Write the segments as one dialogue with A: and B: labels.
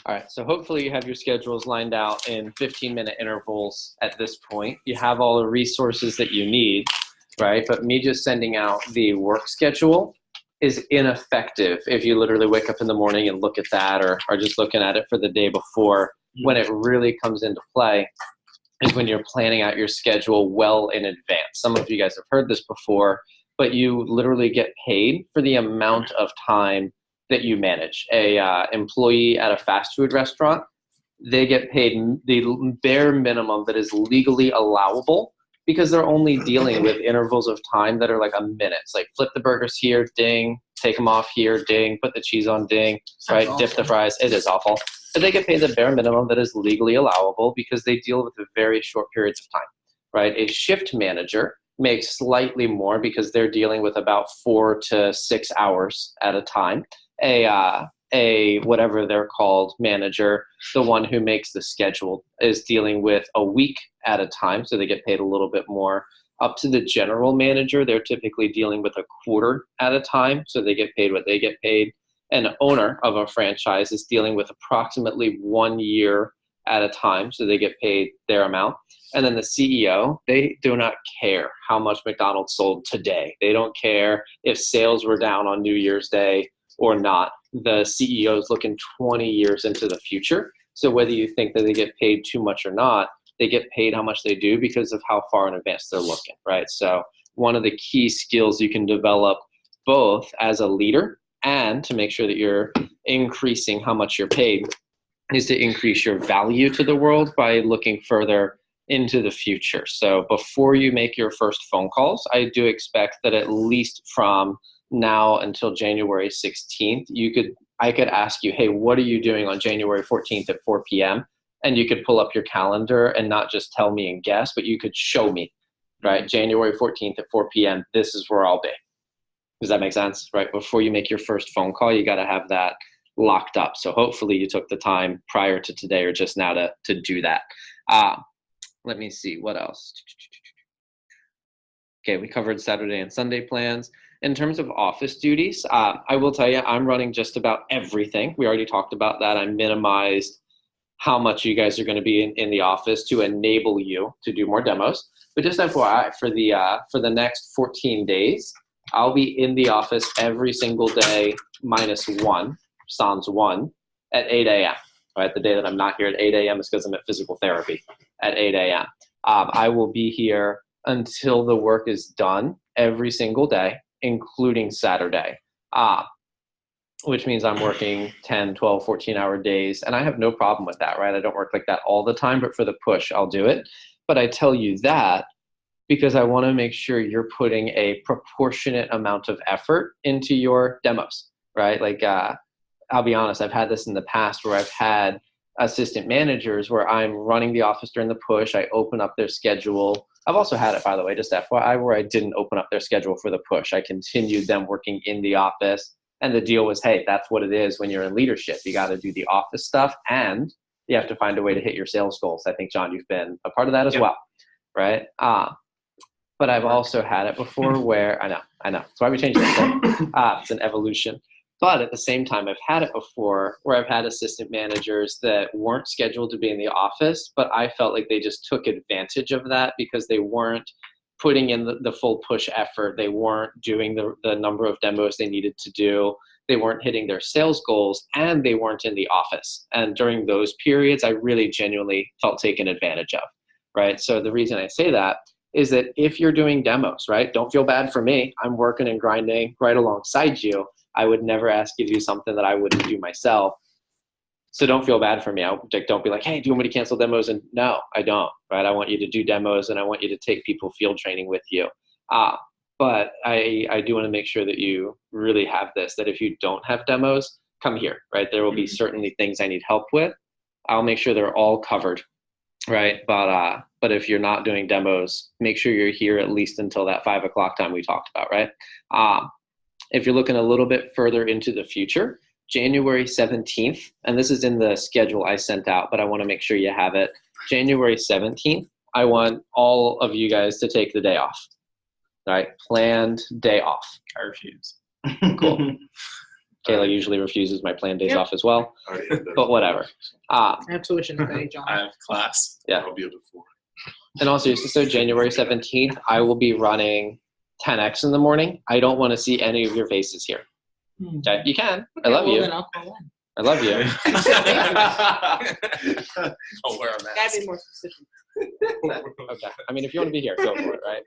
A: All right, so hopefully you have your schedules lined out in 15-minute intervals at this point. You have all the resources that you need, right? But me just sending out the work schedule is ineffective if you literally wake up in the morning and look at that or are just looking at it for the day before. When it really comes into play is when you're planning out your schedule well in advance. Some of you guys have heard this before, but you literally get paid for the amount of time that you manage. A employee at a fast food restaurant, they get paid the bare minimum that is legally allowable because they're only dealing with intervals of time that are like a minute. It's like flip the burgers here, ding, take them off here, ding, put the cheese on, ding, right, dip the fries. It is awful. But they get paid the bare minimum that is legally allowable because they deal with very short periods of time, right? A shift manager makes slightly more because they're dealing with about 4 to 6 hours at a time. A whatever they're called manager, the one who makes the schedule, is dealing with a week at a time, so they get paid a little bit more. Up to the general manager, they're typically dealing with a quarter at a time, so they get paid what they get paid. An owner of a franchise is dealing with approximately 1 year at a time, so they get paid their amount. And then the CEO, they do not care how much McDonald's sold today. They don't care if sales were down on New Year's Day or not. The CEO is looking 20 years into the future. So whether you think that they get paid too much or not, they get paid how much they do because of how far in advance they're looking, right? So one of the key skills you can develop both as a leader and to make sure that you're increasing how much you're paid is to increase your value to the world by looking further into the future. So before you make your first phone calls, I do expect that at least from now until January 16th, I could ask you, hey, what are you doing on January 14th at 4 p.m.? And you could pull up your calendar and not just tell me and guess, but you could show me, right? January 14th at 4 p.m., this is where I'll be. Does that make sense? Right? Before you make your first phone call, you got to have that locked up. So hopefully you took the time prior to today or just now to do that. Let me see, what else? Okay, we covered Saturday and Sunday plans. In terms of office duties, I will tell you, I'm running just about everything. We already talked about that. I minimized how much you guys are going to be in the office to enable you to do more demos. But just FYI, for the next 14 days, I'll be in the office every single day minus one, sans one, at 8 a.m. Right? The day that I'm not here at 8 a.m. is because I'm at physical therapy at 8 a.m. I will be here until the work is done every single day, including Saturday, which means I'm working 10, 12, 14-hour days. And I have no problem with that, right? I don't work like that all the time, but for the push, I'll do it. But I tell you that because I want to make sure you're putting a proportionate amount of effort into your demos, right? Like, I'll be honest, I've had this in the past where I've had assistant managers where I'm running the office during the push. I open up their schedule. I've also had it, by the way, just FYI, where I didn't open up their schedule for the push. I continued them working in the office. And the deal was, hey, that's what it is when you're in leadership. You got to do the office stuff and you have to find a way to hit your sales goals. I think, John, you've been a part of that as well, right? But I've also had it before where, I know. That's why we changed it. It's an evolution. But at the same time, I've had it before where I've had assistant managers that weren't scheduled to be in the office, but I felt like they just took advantage of that because they weren't putting in the full push effort. They weren't doing the number of demos they needed to do. They weren't hitting their sales goals, and they weren't in the office. And during those periods, I really genuinely felt taken advantage of, right? So the reason I say that is that if you're doing demos, right, don't feel bad for me. I'm working and grinding right alongside you. I would never ask you to do something that I wouldn't do myself. So don't feel bad for me. Don't be like, hey, do you want me to cancel demos? And no, I don't, right? I want you to do demos and I want you to take people field training with you. But I do want to make sure that you really have this, that if you don't have demos, come here, right? There will be certainly things I need help with. I'll make sure they're all covered, right? But if you're not doing demos, make sure you're here at least until that 5 o'clock time we talked about, right? If you're looking a little bit further into the future, January 17th, and this is in the schedule I sent out, but I want to make sure you have it. January 17th, I want all of you guys to take the day off, right? Planned day off.
B: I refuse.
A: Cool. Kayla usually refuses my plan days off as well, but whatever.
B: I have tuition today, John.
C: I have class.
A: Yeah.
C: I'll be able to afford.
A: And also, so January 17th, I will be running 10X in the morning. I don't want to see any of your faces here. Okay, you can. I love you.
B: Then I'll call in.
A: I love you.
C: I'll wear a mask.
B: Gotta be more specific.
A: Okay. I mean, if you want to be here, go for it, right?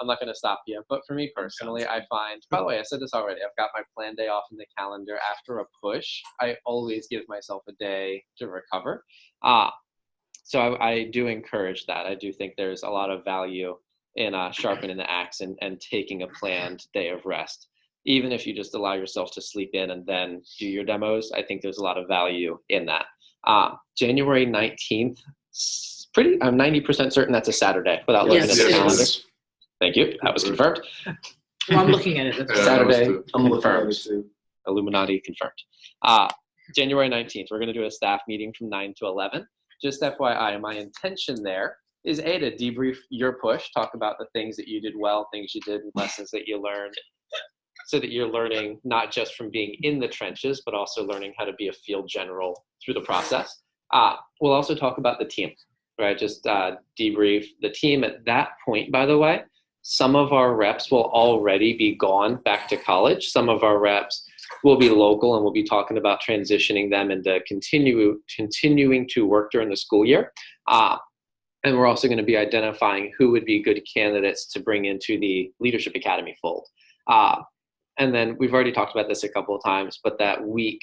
A: I'm not going to stop you. But for me personally, I find, by the way, I said this already, I've got my plan day off in the calendar. After a push, I always give myself a day to recover. So I do encourage that. I do think there's a lot of value in sharpening the axe and taking a planned day of rest. Even if you just allow yourself to sleep in and then do your demos, I think there's a lot of value in that. January 19th, I'm 90% certain that's a Saturday without looking at the calendar. Thank you. That was confirmed.
B: Well, I'm looking at it.
A: Saturday, confirmed. Illuminati confirmed. January 19th, we're going to do a staff meeting from 9 to 11. Just FYI, my intention there is to debrief your push, talk about the things that you did well, things you did, and lessons that you learned, so that you're learning not just from being in the trenches, but also learning how to be a field general through the process. We'll also talk about the team, right? Just debrief the team. At that point, by the way, some of our reps will already be gone back to college. Some of our reps will be local, and we'll be talking about transitioning them into continuing to work during the school year. And we're also going to be identifying who would be good candidates to bring into the Leadership Academy fold. And then we've already talked about this a couple of times, but that week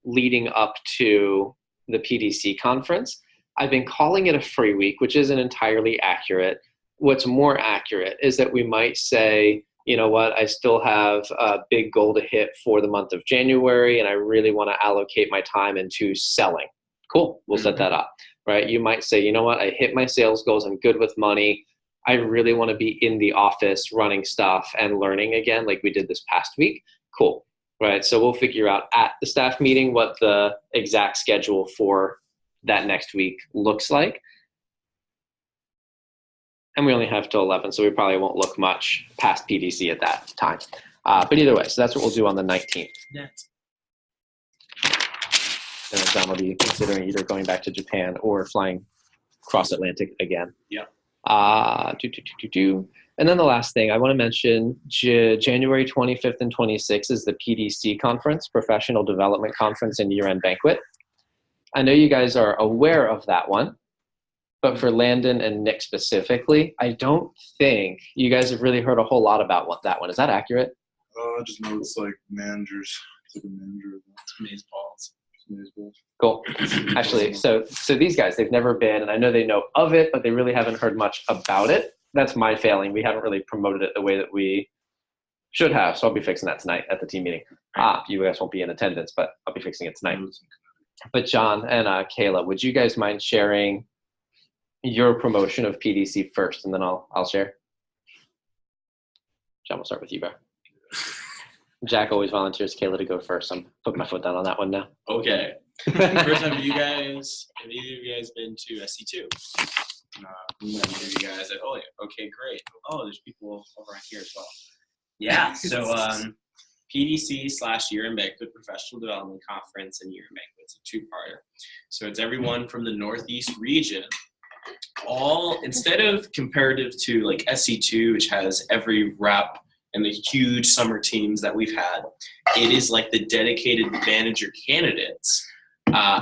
A: leading up to the PDC conference, I've been calling it a free week, which isn't entirely accurate. What's more accurate is that we might say, you know what, I still have a big goal to hit for the month of January, and I really want to allocate my time into selling. Cool, we'll set that up, right? You might say, you know what, I hit my sales goals, I'm good with money. I really want to be in the office running stuff and learning again like we did this past week. Cool, right? So we'll figure out at the staff meeting what the exact schedule for that next week looks like. And we only have till 11, so we probably won't look much past PDC at that time. But either way, so that's what we'll do on the 19th.
B: Yeah.
A: And John will be considering either going back to Japan or flying cross Atlantic again.
C: Yeah.
A: And then the last thing I want to mention, January 25th and 26th is the PDC conference, Professional Development Conference and Year-End Banquet. I know you guys are aware of that one, but for Landon and Nick specifically, I don't think you guys have really heard a whole lot about that one. Is that accurate?
D: I just know it's like managers. It's like a manager.
C: Maze balls.
A: Cool. Actually, so these guys, they've never been, and I know they know of it, but they really haven't heard much about it. That's my failing. We haven't really promoted it the way that we should have, so I'll be fixing that tonight at the team meeting. You guys won't be in attendance, but I'll be fixing it tonight. But John and Kayla, would you guys mind sharing your promotion of PDC first, and then I'll share? John, we'll start with you, bro. Jack always volunteers Kayla to go first. I'm putting my foot down on that one now.
C: Okay. First time have either of you guys been to SC2? You guys said, oh, yeah, okay, great. Oh, there's people over here as well. Yeah, so PDC / Year-End Banquet, Professional Development Conference and Year-End Banquet. It's a two-parter. So it's everyone from the Northeast region, all, instead of comparative to like SC2, which has every rep and the huge summer teams that we've had, it is like the dedicated manager candidates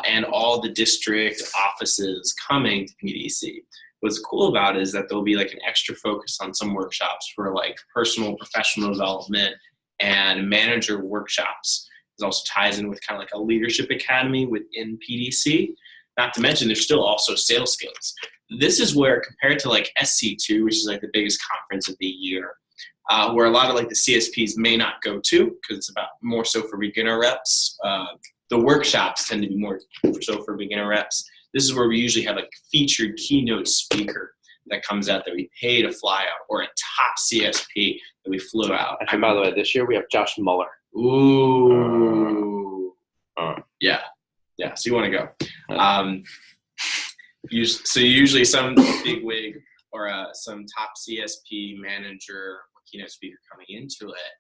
C: and all the district offices coming to PDC. What's cool about it is that there'll be like an extra focus on some workshops for like personal, professional development and manager workshops. It also ties in with kind of like a leadership academy within PDC. Not to mention, there's still also sales skills. This is where, compared to like SC2, which is like the biggest conference of the year, where a lot of like the CSPs may not go to because it's about more so for beginner reps. The workshops tend to be more so for beginner reps. This is where we usually have a featured keynote speaker that comes out that we pay to fly out, or a top CSP that we flew out.
A: And by the way, this year we have Josh Muller.
C: Ooh. Yeah. So you want to go. So usually some big wig or some top CSP manager or keynote speaker coming into it.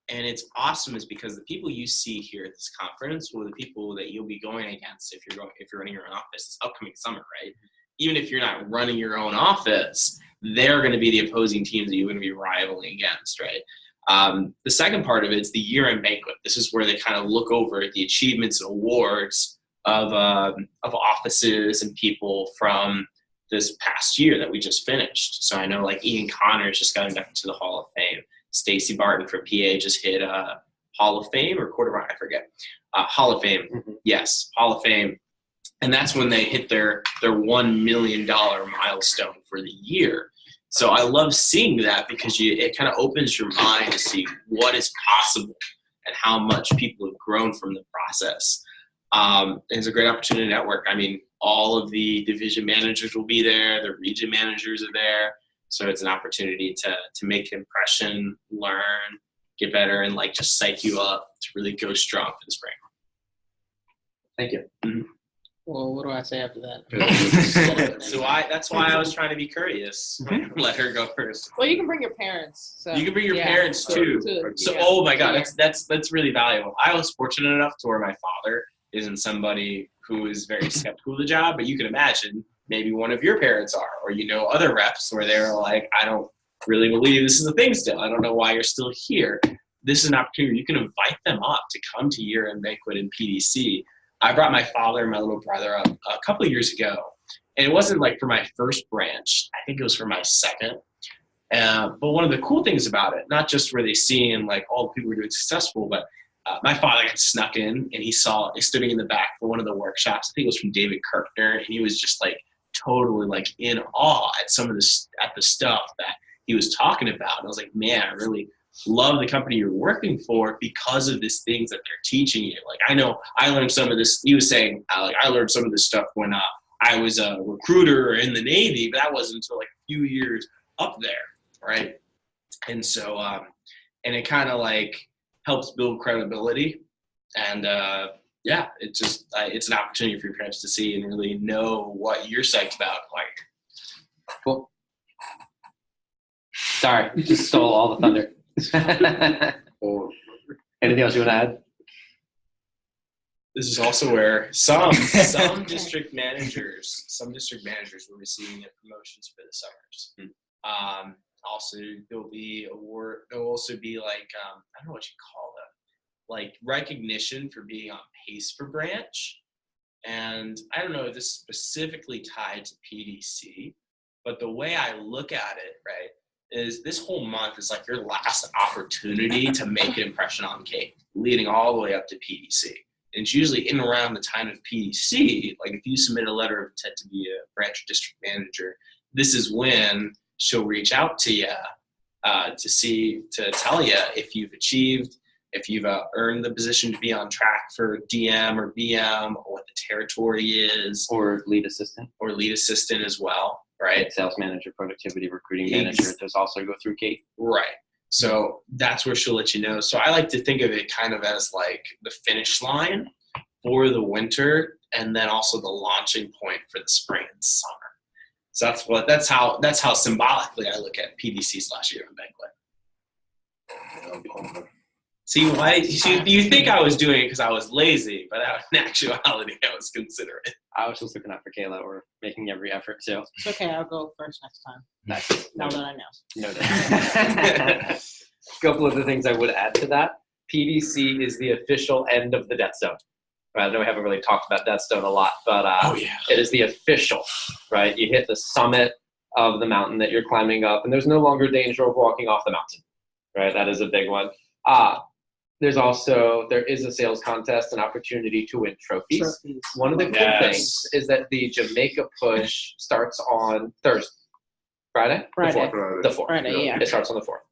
C: And it's awesome is because the people you see here at this conference were the people that you'll be going against if you're running your own office this upcoming summer, right? Even if you're not running your own office, they're going to be the opposing teams that you're going to be rivaling against, right? The second part of it is the year-end banquet. This is where they kind of look over at the achievements and awards of offices and people from this past year that we just finished. So I know like Ian Connors just got inducted to the Hall of Fame. Stacy Barton from PA just hit Hall of Fame or quarterfinal, I forget. Hall of Fame, yes, Hall of Fame. And that's when they hit their $1 million milestone for the year. So I love seeing that because it kind of opens your mind to see what is possible and how much people have grown from the process. It's a great opportunity to network. I mean, all of the division managers will be there. The region managers are there. So it's an opportunity to make an impression, learn, get better, and like just psych you up to really go strong for the spring.
A: Thank you.
C: Mm-hmm.
B: Well, what do I say after that?
C: So that's why I was trying to be courteous. Let her go first.
B: Well, you can bring your parents. So.
C: You can bring your parents too. So, oh my God, that's really valuable. I was fortunate enough to where my father isn't somebody who is very skeptical of the job, but you can imagine maybe one of your parents are, or other reps where they're like, I don't really believe this is a thing still. I don't know why you're still here. This is an opportunity. You can invite them up to come to year-end banquet in PDC. I brought my father and my little brother up a couple of years ago, and it wasn't like for my first branch. I think it was for my second. But one of the cool things about it, not just were they seeing like all the people were doing successful, but my father got snuck in and he stood in the back for one of the workshops. I think it was from David Kirkner, and he was just like totally like in awe at the stuff that he was talking about. And I was like, man, I really love the company you're working for because of these things that they're teaching you. Like, I know I learned some of this. He was saying, I learned some of this stuff when I was a recruiter in the Navy, but that wasn't until like a few years up there, right? And so, and it kind of like helps build credibility. And yeah, it's an opportunity for your parents to see and really know what you're psyched about. Like,
A: cool. Sorry, just stole all the thunder. Anything else you want to add?
C: This is also where some district managers were receiving promotions for the summers. Also, there'll also be like I don't know what you call them, like recognition for being on pace for branch. And I don't know if this is specifically tied to PDC, but the way I look at it, right, is this whole month is like your last opportunity to make an impression on Kate, leading all the way up to PDC. And it's usually in and around the time of PDC, like if you submit a letter of intent to be a branch or district manager, this is when she'll reach out to you to tell you if you've achieved, if you've earned the position to be on track for DM or BM, or what the territory is.
A: Or lead assistant.
C: Or lead assistant as well. Right.
A: Sales manager, productivity, recruiting manager. Does also go through Kate.
C: Right. So that's where she'll let you know. So I like to think of it kind of as like the finish line for the winter, and then also the launching point for the spring and summer. So that's how symbolically I look at PDC's last year in banquet. See, why you think I was doing it because I was lazy, but in actuality I was considerate.
A: I was just looking out for Kayla. We're making every effort too.
B: It's okay. I'll go first next time.
A: Nice.
B: Now that I know.
A: Noted. A couple of the things I would add to that. PDC is the official end of the Death Zone. Right? I know we haven't really talked about Death Zone a lot, but it is the official, right? You hit the summit of the mountain that you're climbing up, and there's no longer danger of walking off the mountain, right? That is a big one. There is a sales contest, an opportunity to win trophies. One of the cool things is that the Jamaica push starts on Thursday. Friday? The 4th.
B: Friday, yeah.
A: It starts on the 4th.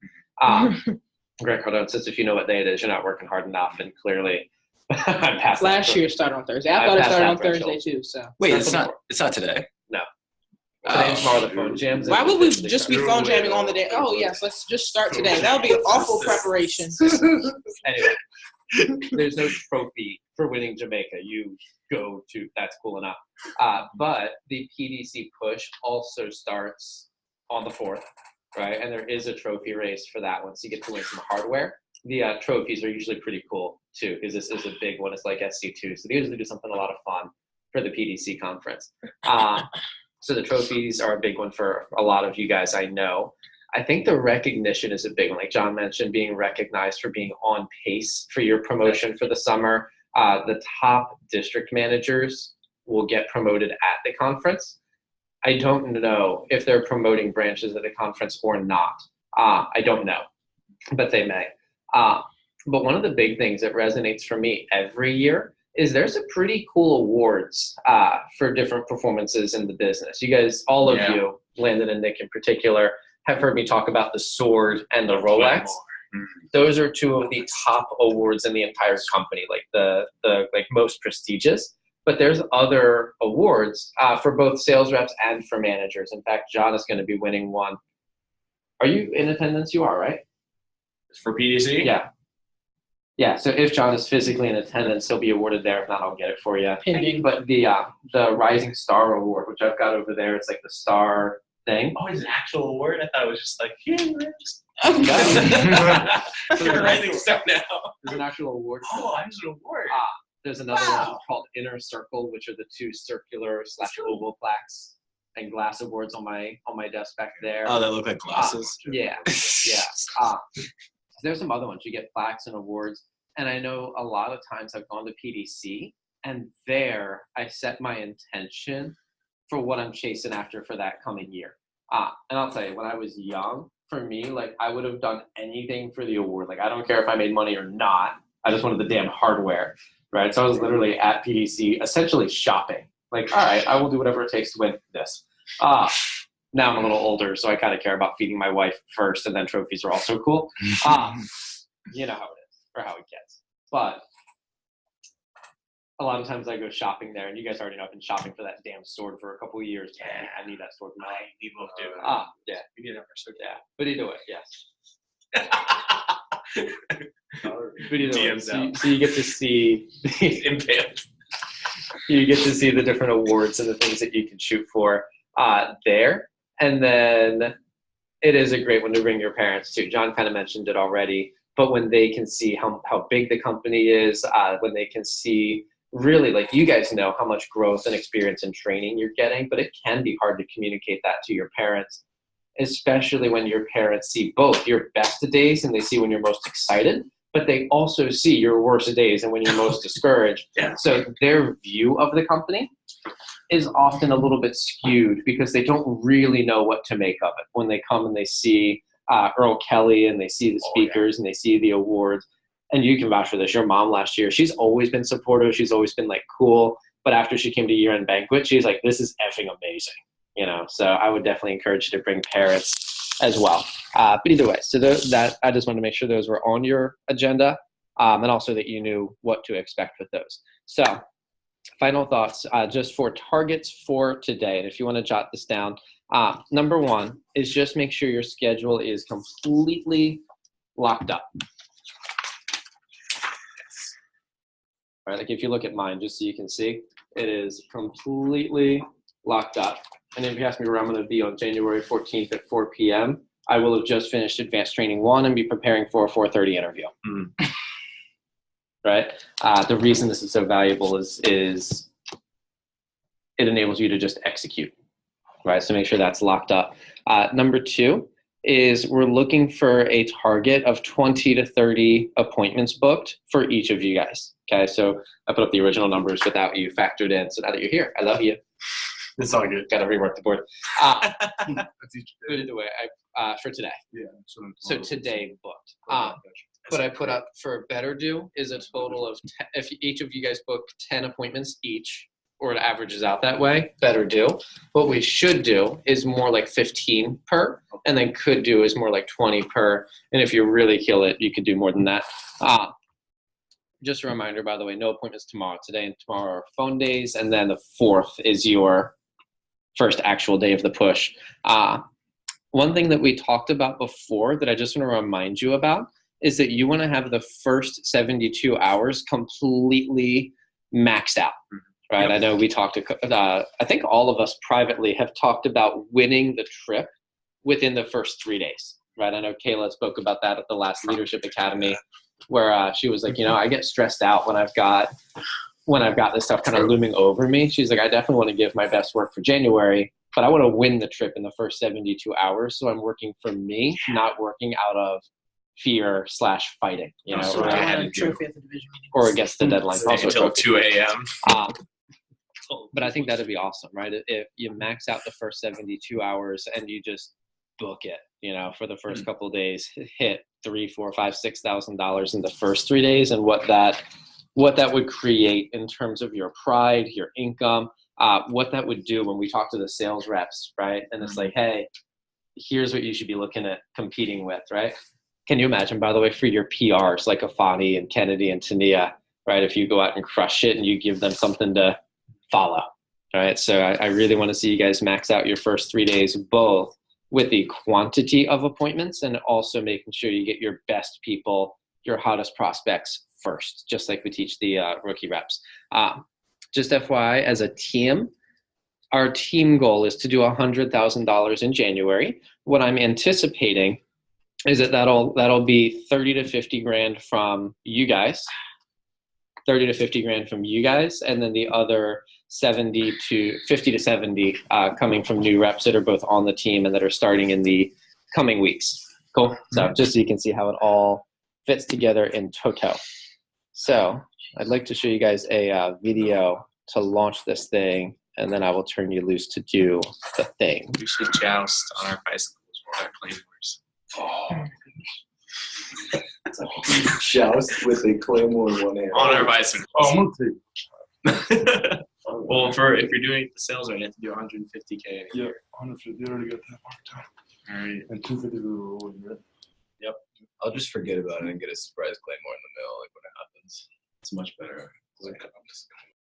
A: Grant Cardone says if you know what day it is, you're not working hard enough, and clearly I'm past that.
B: Last year started on Thursday. I thought it started on Thursday too. So
E: wait, it's not today.
A: No. Today and tomorrow the phone jams.
B: Why would we just be phone jamming on the day? Oh yes, let's just start today. That would be an awful preparation.
A: Anyway, there's no trophy for winning Jamaica. You go to, that's cool enough. But the PDC push also starts on the 4th, right? And there is a trophy race for that one. So you get to win some hardware the trophies are usually pretty cool too, because this is a big one. It's like SC2, so they usually do something a lot of fun for the PDC conference. So the trophies are a big one for a lot of you guys, I know. I think the recognition is a big one. Like John mentioned, being recognized for being on pace for your promotion for the summer. The top district managers will get promoted at the conference. I don't know if they're promoting branches at the conference or not. I don't know, but they may. But one of the big things that resonates for me every year is there's a pretty cool awards for different performances in the business. You guys, all of you, Landon and Nick in particular, have heard me talk about the sword and the Rolex. Those are two of the top awards in the entire company, like the like most prestigious. But there's other awards for both sales reps and for managers. In fact, John is going to be winning one. Are you in attendance? You are, right?
C: For PDC?
A: Yeah. Yeah, so if John is physically in attendance, he'll be awarded there. If not, I'll get it for you.
B: Pending.
A: But the Rising Star Award, which I've got over there, it's like the star thing.
C: Oh, it's an actual award? I thought it was just like, here, just...
A: So
C: You're Rising Star now.
A: There's an actual award.
C: Oh, there's an award.
A: There's another one called Inner Circle, which are the two circular / oval plaques and glass awards on my desk back there.
C: Oh, that look like glasses?
A: Yeah. There's some other ones. You get plaques and awards. And I know a lot of times I've gone to PDC, and there I set my intention for what I'm chasing after for that coming year. And I'll tell you, when I was young, for me, like I would have done anything for the award. Like I don't care if I made money or not. I just wanted the damn hardware, right? So I was literally at PDC essentially shopping. Like, all right, I will do whatever it takes to win this. Now I'm a little older, so I kind of care about feeding my wife first, and then trophies are also cool. You know how it is, or how it gets. But a lot of times I go shopping there, and you guys already know I've been shopping for that damn sword for a couple of years. Yeah. I need that sword in my life.
C: We both do.
A: Yeah.
C: We need that for sword.
A: Yeah. But either way, yes. But either way, so you get to see you get to see the different awards and the things that you can shoot for there. And then it is a great one to bring your parents to. John kind of mentioned it already, but when they can see how big the company is, when they can see really, like you guys know how much growth and experience and training you're getting, but it can be hard to communicate that to your parents, especially when your parents see both your best days and they see when you're most excited, but they also see your worst days and when you're most discouraged.
C: Yeah.
A: So their view of the company is often a little bit skewed because they don't really know what to make of it when they come and they see Earl Kelly and they see the speakers and they see the awards. And you can vouch for this. Your mom last year, she's always been supportive. She's always been like cool. But after she came to year-end banquet, she's like, this is effing amazing. You know, so I would definitely encourage you to bring parents as well. But either way, so that I just wanted to make sure those were on your agenda, and also that you knew what to expect with those. So final thoughts, just for targets for today. And if you want to jot this down, number one is just make sure your schedule is completely locked up. All right, like if you look at mine, just so you can see, it is completely locked up. And if you ask me where I'm going to be on January 14th at 4 p.m., I will have just finished Advanced Training 1 and be preparing for a 4:30 interview. Right? The reason this is so valuable is it enables you to just execute. Right? So make sure that's locked up. Number two is we're looking for a target of 20 to 30 appointments booked for each of you guys. Okay, so I put up the original numbers without you factored in. So now that you're here, I love you.
C: It's all good.
A: Got to rework the board. Put it away for today.
D: Yeah.
A: So today booked. What I put up for better do is a total of if each of you guys book 10 appointments each, or it averages out that way, better do. What we should do is more like 15 per, and then could do is more like 20 per. And if you really kill it, you could do more than that. Just a reminder, by the way, no appointments tomorrow. Today and tomorrow are phone days, and then the 4th is your first actual day of the push. One thing that we talked about before that I just want to remind you about is that you want to have the first 72 hours completely maxed out. Right. Yep. I know we talked I think all of us privately have talked about winning the trip within the first 3 days. Right. I know Kayla spoke about that at the last Leadership Academy. where she was like, I get stressed out when I've got this stuff kind of looming over me. She's like, I definitely want to give my best work for January, but I want to win the trip in the first 72 hours. So I'm working for me, not working out of fear/fighting,
B: So I had a trophy at the division meeting.
A: or against the deadline.
C: Stay until 2 a.m.
A: But I think that'd be awesome, right? If you max out the first 72 hours and you just book it, for the first couple of days, hit $3,000, $4,000, $5,000, $6,000 in the first 3 days, and what that would create in terms of your pride, your income, what that would do when we talk to the sales reps, right? And it's like, hey, here's what you should be looking at competing with, right? Can you imagine, by the way, for your PRs like Afani and Kennedy and Tania, right? If you go out and crush it and you give them something to follow, right? So I really want to see you guys max out your first 3 days, both with the quantity of appointments and also making sure you get your best people, your hottest prospects first, just like we teach the rookie reps. Just FYI, as a team, our team goal is to do $100,000 in January. What I'm anticipating is that'll be 30 to 50 grand from you guys, 30 to 50 grand from you guys, and then the other 50 to 70 coming from new reps that are both on the team and that are starting in the coming weeks. Cool. So just so you can see how it all fits together in toto. So I'd like to show you guys a video to launch this thing, and then I will turn you loose to do the thing.
C: We should joust on our bicycles with our claymores.
E: Joust with a claymore in one hand.
C: On our bicycles.
D: Oh, I'm gonna take.
C: Well, if you're doing the sales right, you have to do 150K a
D: Yeah,
C: year.
D: 150. They already got that marked out.
C: All right.
D: And 250 we were rolling, right?
E: I'll just forget about it and get a surprise claymore in the middle, like when it happens.
C: It's much better.
E: Like, I'm just gonna